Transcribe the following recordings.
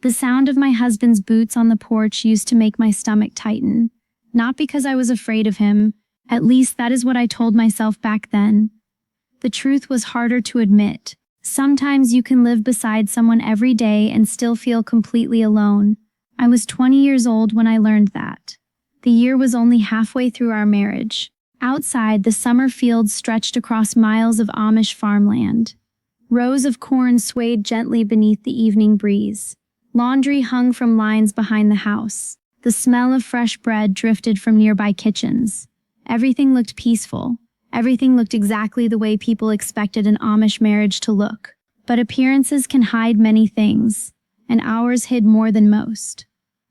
The sound of my husband's boots on the porch used to make my stomach tighten. Not because I was afraid of him, at least that is what I told myself back then. The truth was harder to admit. Sometimes you can live beside someone every day and still feel completely alone. I was 20 years old when I learned that. The year was only halfway through our marriage. Outside, the summer fields stretched across miles of Amish farmland. Rows of corn swayed gently beneath the evening breeze. Laundry hung from lines behind the house. The smell of fresh bread drifted from nearby kitchens. Everything looked peaceful. Everything looked exactly the way people expected an Amish marriage to look. But appearances can hide many things, and ours hid more than most.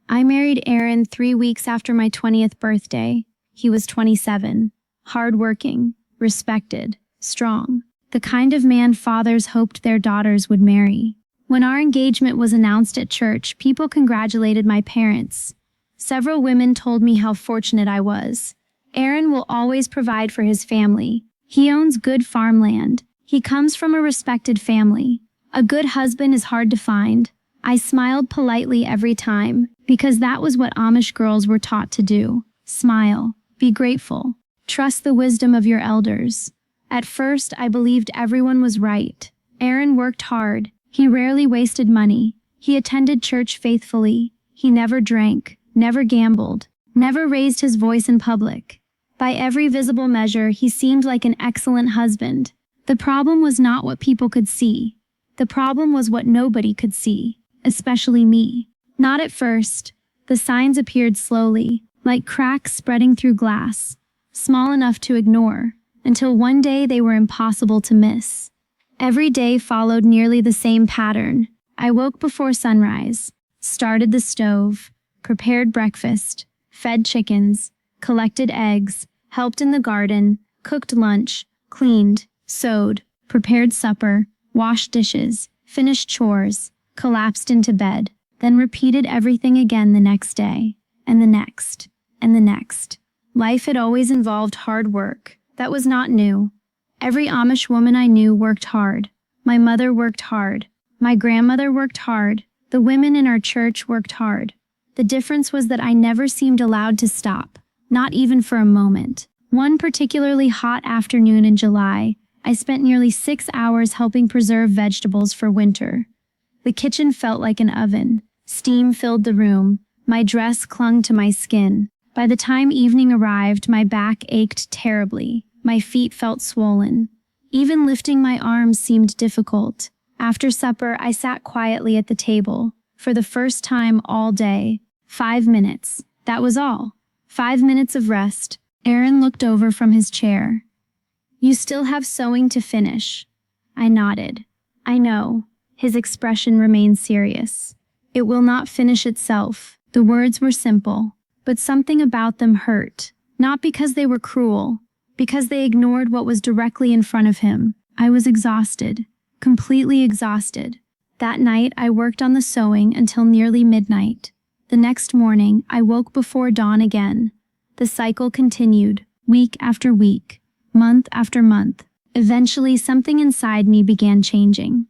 I married Aaron 3 weeks after my 20th birthday. He was 27, hardworking, respected, strong, the kind of man fathers hoped their daughters would marry. When our engagement was announced at church, people congratulated my parents. Several women told me how fortunate I was. Aaron will always provide for his family. He owns good farmland. He comes from a respected family. A good husband is hard to find. I smiled politely every time, because that was what Amish girls were taught to do. Smile. Be grateful. Trust the wisdom of your elders. At first, I believed everyone was right. Aaron worked hard. He rarely wasted money. He attended church faithfully. He never drank, never gambled, never raised his voice in public. By every visible measure, he seemed like an excellent husband. The problem was not what people could see. The problem was what nobody could see, especially me. Not at first. The signs appeared slowly, like cracks spreading through glass, small enough to ignore, until one day they were impossible to miss. Every day followed nearly the same pattern. I woke before sunrise, started the stove, prepared breakfast, fed chickens, collected eggs, helped in the garden, cooked lunch, cleaned, sewed, prepared supper, washed dishes, finished chores, collapsed into bed, then repeated everything again the next day, and the next, and the next. Life had always involved hard work. That was not new. Every Amish woman I knew worked hard. My mother worked hard. My grandmother worked hard. The women in our church worked hard. The difference was that I never seemed allowed to stop, not even for a moment. One particularly hot afternoon in July, I spent nearly 6 hours helping preserve vegetables for winter. The kitchen felt like an oven. Steam filled the room. My dress clung to my skin. By the time evening arrived, my back ached terribly. My feet felt swollen. Even lifting my arms seemed difficult. After supper, I sat quietly at the table. For the first time all day. 5 minutes. That was all. 5 minutes of rest. Aaron looked over from his chair. "You still have sewing to finish." I nodded. "I know." His expression remained serious. "It will not finish itself." The words were simple, but something about them hurt. Not because they were cruel, because they ignored what was directly in front of him. I was exhausted, completely exhausted. That night, I worked on the sewing until nearly midnight. The next morning, I woke before dawn again. The cycle continued, week after week, month after month. Eventually, something inside me began changing.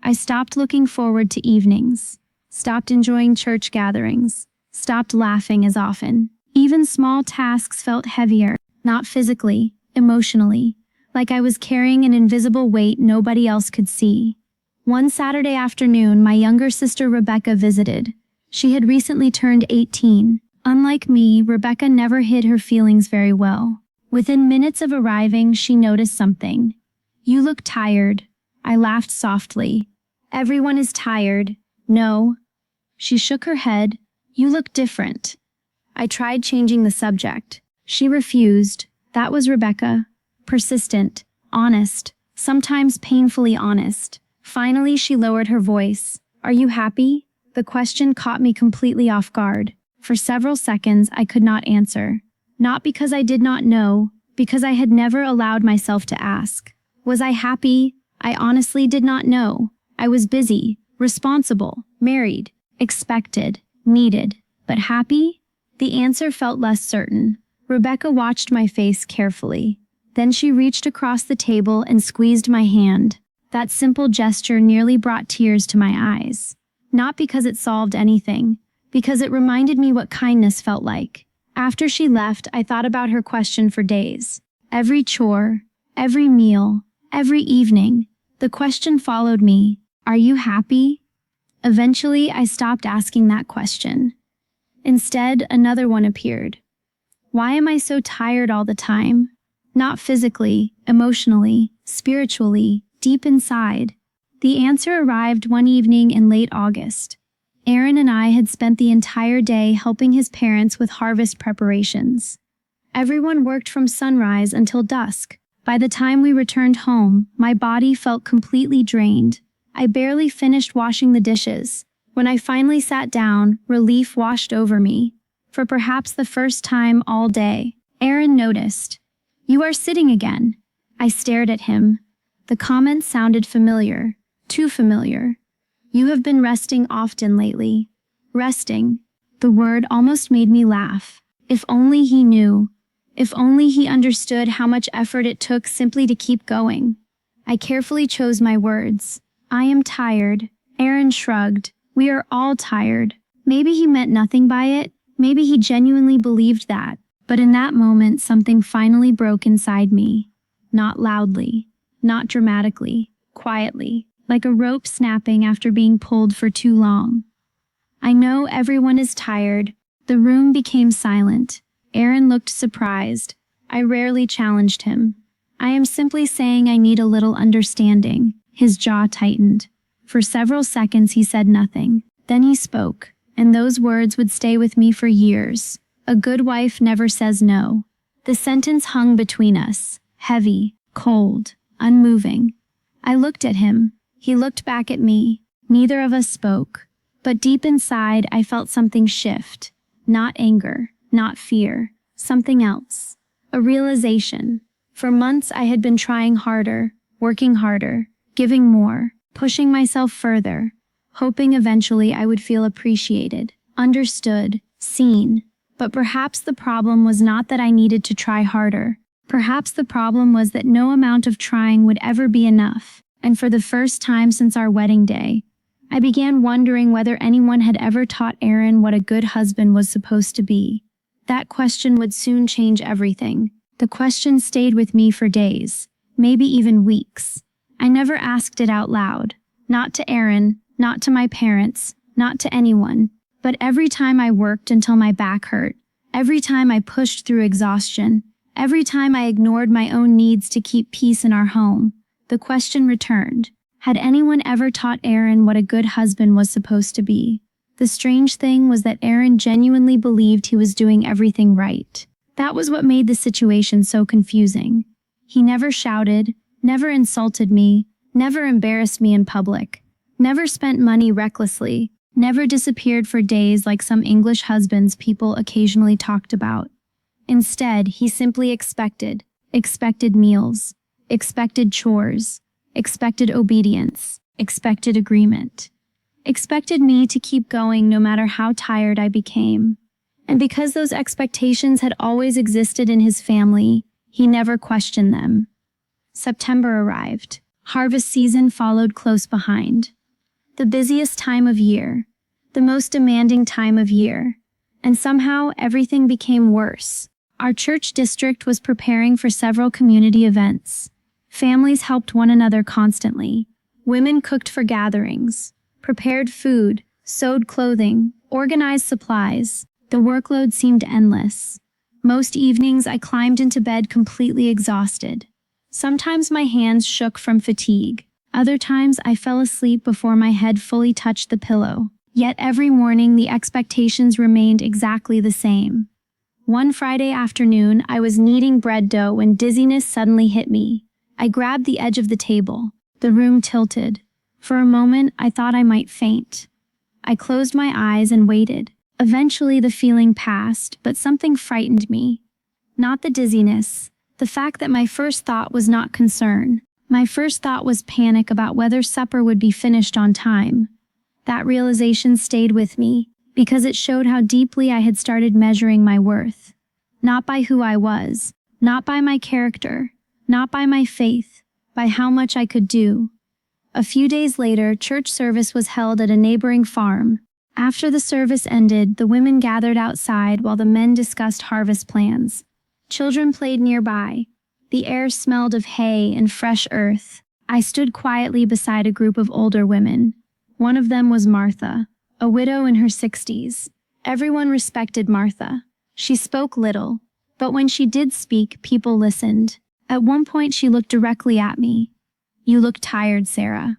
I stopped looking forward to evenings, stopped enjoying church gatherings, stopped laughing as often. Even small tasks felt heavier. Not physically, emotionally, like I was carrying an invisible weight nobody else could see. One Saturday afternoon, my younger sister Rebecca visited. She had recently turned 18. Unlike me, Rebecca never hid her feelings very well. Within minutes of arriving, she noticed something. "You look tired." I laughed softly. "Everyone is tired." "No." She shook her head. "You look different." I tried changing the subject. She refused. That was Rebecca. Persistent, honest, sometimes painfully honest. Finally, she lowered her voice. "Are you happy?" The question caught me completely off guard. For several seconds, I could not answer. Not because I did not know, because I had never allowed myself to ask. Was I happy? I honestly did not know. I was busy, responsible, married, expected, needed. But happy? The answer felt less certain. Rebecca watched my face carefully. Then she reached across the table and squeezed my hand. That simple gesture nearly brought tears to my eyes. Not because it solved anything, because it reminded me what kindness felt like. After she left, I thought about her question for days. Every chore, every meal, every evening, the question followed me. Are you happy? Eventually, I stopped asking that question. Instead, another one appeared. Why am I so tired all the time? Not physically, emotionally, spiritually, deep inside. The answer arrived one evening in late August. Aaron and I had spent the entire day helping his parents with harvest preparations. Everyone worked from sunrise until dusk. By the time we returned home, my body felt completely drained. I barely finished washing the dishes. When I finally sat down, relief washed over me. For perhaps the first time all day, Aaron noticed. You are sitting again. I stared at him. The comment sounded familiar, too familiar. You have been resting often lately. Resting. The word almost made me laugh. If only he knew. If only he understood how much effort it took simply to keep going. I carefully chose my words. I am tired. Aaron shrugged. We are all tired. Maybe he meant nothing by it. Maybe he genuinely believed that. But in that moment, something finally broke inside me. Not loudly. Not dramatically. Quietly. Like a rope snapping after being pulled for too long. I know everyone is tired. The room became silent. Aaron looked surprised. I rarely challenged him. I am simply saying I need a little understanding. His jaw tightened. For several seconds he said nothing. Then he spoke, and those words would stay with me for years. A good wife never says no. The sentence hung between us, heavy, cold, unmoving. I looked at him. He looked back at me. Neither of us spoke. But deep inside, I felt something shift. Not anger, not fear. Something else. A realization. For months I had been trying harder, working harder, giving more, pushing myself further, hoping eventually I would feel appreciated, understood, seen. But perhaps the problem was not that I needed to try harder. Perhaps the problem was that no amount of trying would ever be enough. And for the first time since our wedding day, I began wondering whether anyone had ever taught Aaron what a good husband was supposed to be. That question would soon change everything. The question stayed with me for days, maybe even weeks. I never asked it out loud. Not to Aaron, not to my parents, not to anyone. But every time I worked until my back hurt, every time I pushed through exhaustion, every time I ignored my own needs to keep peace in our home, the question returned. Had anyone ever taught Aaron what a good husband was supposed to be? The strange thing was that Aaron genuinely believed he was doing everything right. That was what made the situation so confusing. He never shouted, never insulted me, never embarrassed me in public, never spent money recklessly, never disappeared for days like some English husbands people occasionally talked about. Instead, he simply expected meals, expected chores, expected obedience, expected agreement, expected me to keep going no matter how tired I became. And because those expectations had always existed in his family, he never questioned them. September arrived. Harvest season followed close behind. The busiest time of year, the most demanding time of year, and somehow everything became worse. Our church district was preparing for several community events. Families helped one another constantly. Women cooked for gatherings, prepared food, sewed clothing, organized supplies. The workload seemed endless. Most evenings I climbed into bed completely exhausted. Sometimes my hands shook from fatigue. Other times I fell asleep before my head fully touched the pillow. Yet every morning the expectations remained exactly the same. One Friday afternoon, I was kneading bread dough when dizziness suddenly hit me. I grabbed the edge of the table. The room tilted. For a moment, I thought I might faint. I closed my eyes and waited. Eventually, the feeling passed, but something frightened me. Not the dizziness. The fact that my first thought was not concern. My first thought was panic about whether supper would be finished on time. That realization stayed with me, because it showed how deeply I had started measuring my worth. Not by who I was, not by my character, not by my faith, by how much I could do. A few days later, church service was held at a neighboring farm. After the service ended, the women gathered outside while the men discussed harvest plans. Children played nearby. The air smelled of hay and fresh earth. I stood quietly beside a group of older women. One of them was Martha, a widow in her 60s. Everyone respected Martha. She spoke little, but when she did speak, people listened. At one point, she looked directly at me. "You look tired, Sarah."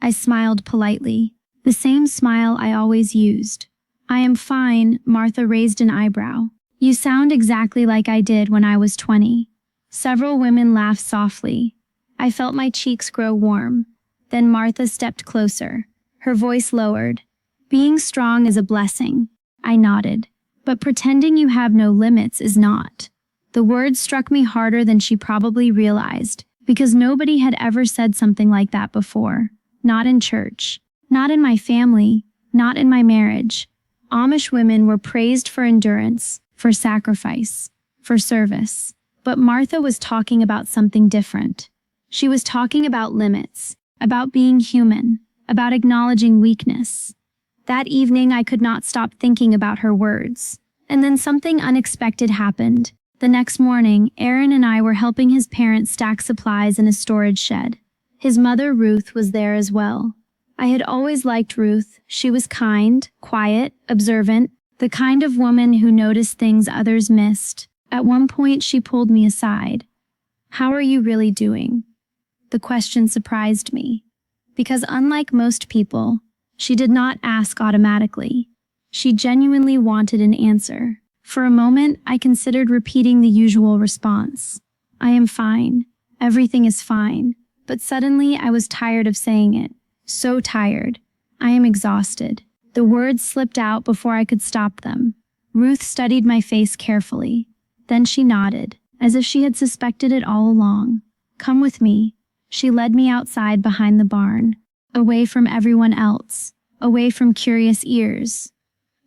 I smiled politely, the same smile I always used. "I am fine," Martha raised an eyebrow. "You sound exactly like I did when I was 20. Several women laughed softly. I felt my cheeks grow warm. Then Martha stepped closer. Her voice lowered. "Being strong is a blessing." I nodded. "But pretending you have no limits is not." The words struck me harder than she probably realized, because nobody had ever said something like that before. Not in church. Not in my family. Not in my marriage. Amish women were praised for endurance, for sacrifice, for service. But Martha was talking about something different. She was talking about limits, about being human, about acknowledging weakness. That evening, I could not stop thinking about her words. And then something unexpected happened. The next morning, Aaron and I were helping his parents stack supplies in a storage shed. His mother, Ruth, was there as well. I had always liked Ruth. She was kind, quiet, observant, the kind of woman who noticed things others missed. At one point, she pulled me aside. "How are you really doing?" The question surprised me, because unlike most people, she did not ask automatically. She genuinely wanted an answer. For a moment, I considered repeating the usual response. "I am fine. Everything is fine." But suddenly, I was tired of saying it. So tired. "I am exhausted." The words slipped out before I could stop them. Ruth studied my face carefully. Then she nodded, as if she had suspected it all along. "Come with me." She led me outside behind the barn, away from everyone else, away from curious ears.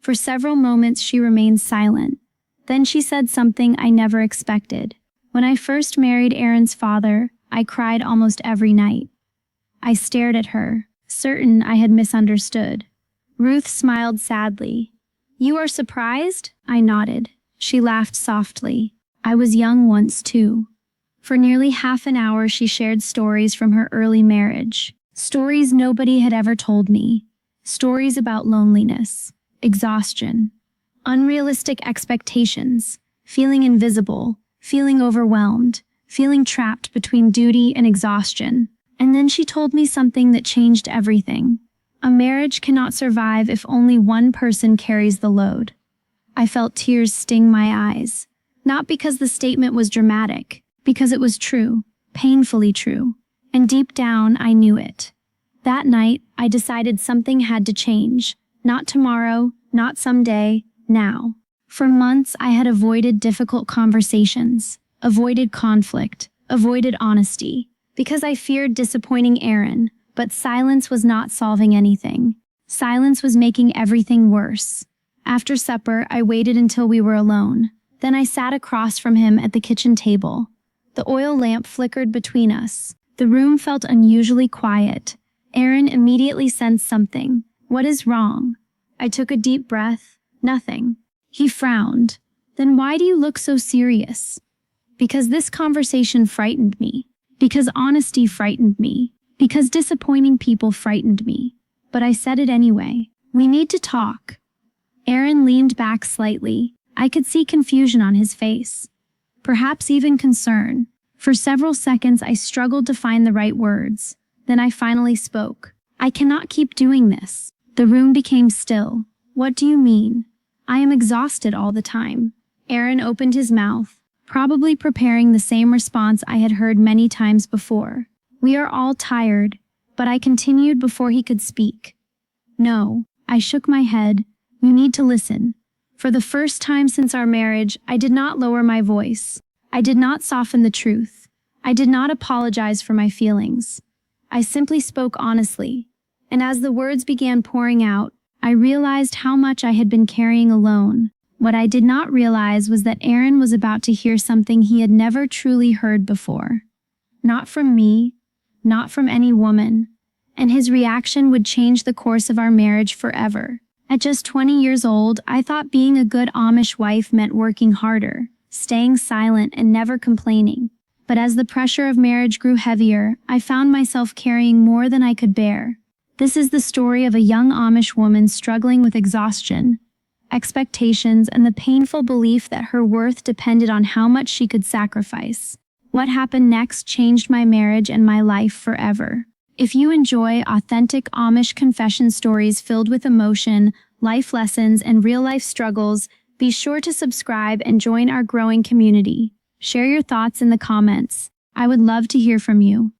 For several moments she remained silent. Then she said something I never expected. "When I first married Aaron's father, I cried almost every night." I stared at her, certain I had misunderstood. Ruth smiled sadly. "You are surprised?" I nodded. She laughed softly. "I was young once too." For nearly half an hour she shared stories from her early marriage. Stories nobody had ever told me. Stories about loneliness, exhaustion, unrealistic expectations, feeling invisible, feeling overwhelmed, feeling trapped between duty and exhaustion. And then she told me something that changed everything. A marriage cannot survive if only one person carries the load. I felt tears sting my eyes. Not because the statement was dramatic, because it was true, painfully true. And deep down, I knew it. That night, I decided something had to change. Not tomorrow, not someday, now. For months, I had avoided difficult conversations, avoided conflict, avoided honesty, because I feared disappointing Aaron, but silence was not solving anything. Silence was making everything worse. After supper, I waited until we were alone. Then I sat across from him at the kitchen table. The oil lamp flickered between us. The room felt unusually quiet. Aaron immediately sensed something. "What is wrong?" I took a deep breath. "Nothing." He frowned. "Then why do you look so serious?" "Because this conversation frightened me. Because honesty frightened me. Because disappointing people frightened me. But I said it anyway. We need to talk." Aaron leaned back slightly. I could see confusion on his face. Perhaps even concern. For several seconds, I struggled to find the right words. Then I finally spoke. "I cannot keep doing this." The room became still. "What do you mean?" "I am exhausted all the time." Aaron opened his mouth, probably preparing the same response I had heard many times before. "We are all tired," but I continued before he could speak. "No." I shook my head. "You need to listen." For the first time since our marriage, I did not lower my voice. I did not soften the truth. I did not apologize for my feelings. I simply spoke honestly. And as the words began pouring out, I realized how much I had been carrying alone. What I did not realize was that Aaron was about to hear something he had never truly heard before. Not from me, not from any woman, and his reaction would change the course of our marriage forever. At just 20 years old, I thought being a good Amish wife meant working harder, staying silent, and never complaining. But as the pressure of marriage grew heavier, I found myself carrying more than I could bear. This is the story of a young Amish woman struggling with exhaustion, expectations, and the painful belief that her worth depended on how much she could sacrifice. What happened next changed my marriage and my life forever. If you enjoy authentic Amish confession stories filled with emotion, life lessons, and real-life struggles, be sure to subscribe and join our growing community. Share your thoughts in the comments. I would love to hear from you.